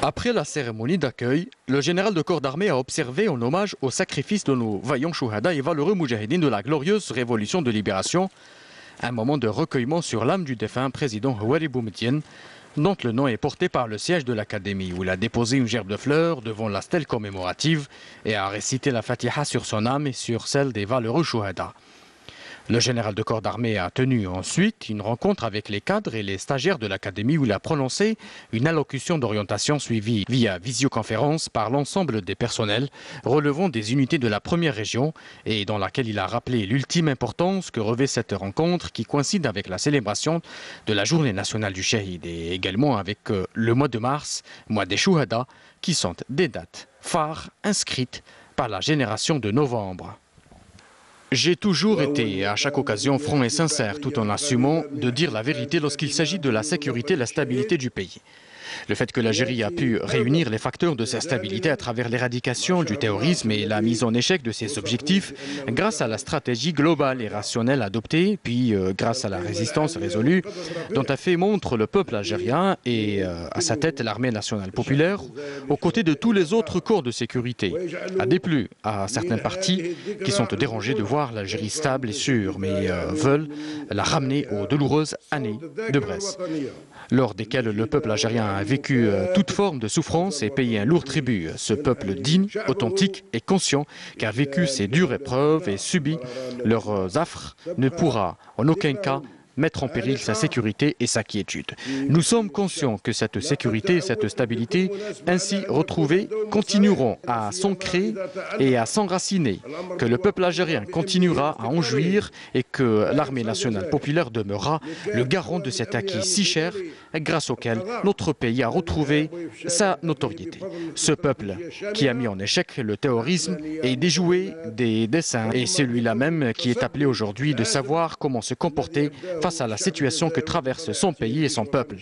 Après la cérémonie d'accueil, le général de corps d'armée a observé en hommage au sacrifice de nos vaillants chouhada et valeureux moudjahidines de la glorieuse révolution de libération, un moment de recueillement sur l'âme du défunt président Houari Boumediene, dont le nom est porté par le siège de l'Académie, où il a déposé une gerbe de fleurs devant la stèle commémorative et a récité la Fatiha sur son âme et sur celle des valeureux chouhada. Le général de corps d'armée a tenu ensuite une rencontre avec les cadres et les stagiaires de l'Académie où il a prononcé une allocution d'orientation suivie via visioconférence par l'ensemble des personnels relevant des unités de la première région et dans laquelle il a rappelé l'ultime importance que revêt cette rencontre qui coïncide avec la célébration de la journée nationale du Shahid et également avec le mois de mars, mois des Chouhada, qui sont des dates phares inscrites par la génération de novembre. J'ai toujours été, à chaque occasion, franc et sincère, tout en assumant de dire la vérité lorsqu'il s'agit de la sécurité et la stabilité du pays. Le fait que l'Algérie a pu réunir les facteurs de sa stabilité à travers l'éradication du terrorisme et la mise en échec de ses objectifs grâce à la stratégie globale et rationnelle adoptée, puis grâce à la résistance résolue dont a fait montre le peuple algérien et à sa tête l'armée nationale populaire, aux côtés de tous les autres corps de sécurité, a déplu à certains partis qui sont dérangés de voir l'Algérie stable et sûre, mais veulent la ramener aux douloureuses années de Brest, lors desquelles le peuple algérien a vécu toute forme de souffrance et payé un lourd tribut. Ce peuple digne, authentique et conscient qui a vécu ces dures épreuves et subi leurs affres ne pourra en aucun cas mettre en péril sa sécurité et sa quiétude. Nous sommes conscients que cette sécurité et cette stabilité ainsi retrouvées continueront à s'ancrer et à s'enraciner, que le peuple algérien continuera à en jouir et que l'armée nationale populaire demeurera le garant de cet acquis si cher grâce auquel notre pays a retrouvé sa notoriété. Ce peuple qui a mis en échec le terrorisme et déjoué des desseins et celui-là même qui est appelé aujourd'hui de savoir comment se comporter face à la situation que traverse son pays et son peuple.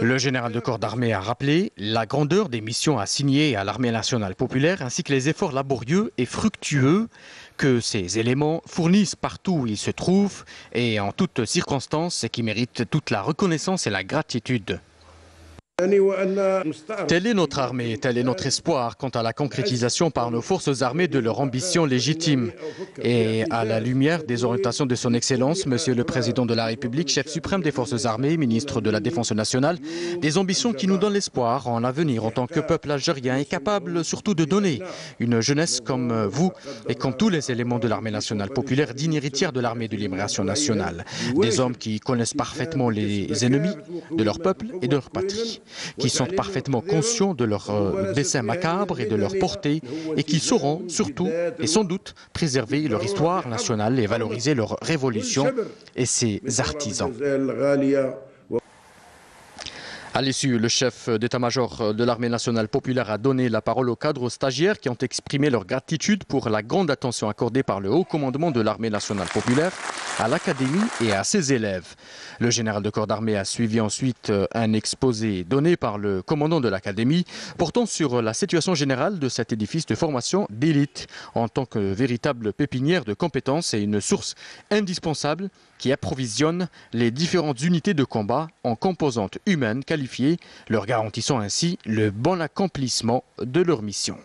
Le général de corps d'armée a rappelé la grandeur des missions assignées à l'armée nationale populaire ainsi que les efforts laborieux et fructueux que ces éléments fournissent partout où ils se trouvent et en toutes circonstances et qui méritent toute la reconnaissance et la gratitude. Telle est notre armée, tel est notre espoir quant à la concrétisation par nos forces armées de leur ambition légitime. Et à la lumière des orientations de son Excellence, Monsieur le Président de la République, chef suprême des forces armées, ministre de la Défense nationale, des ambitions qui nous donnent l'espoir en l'avenir en tant que peuple algérien et capable surtout de donner une jeunesse comme vous et comme tous les éléments de l'armée nationale populaire, digne héritière de l'armée de libération nationale. Des hommes qui connaissent parfaitement les ennemis de leur peuple et de leur patrie, qui sont parfaitement conscients de leurs desseins macabres et de leur portée et qui sauront surtout et sans doute préserver leur histoire nationale et valoriser leur révolution et ses artisans. À l'issue, le chef d'état-major de l'armée nationale populaire a donné la parole aux cadres, aux stagiaires qui ont exprimé leur gratitude pour la grande attention accordée par le haut commandement de l'armée nationale populaire à l'Académie et à ses élèves. Le général de corps d'armée a suivi ensuite un exposé donné par le commandant de l'Académie portant sur la situation générale de cet édifice de formation d'élite en tant que véritable pépinière de compétences et une source indispensable qui approvisionne les différentes unités de combat en composantes humaines qualifiées, leur garantissant ainsi le bon accomplissement de leur mission.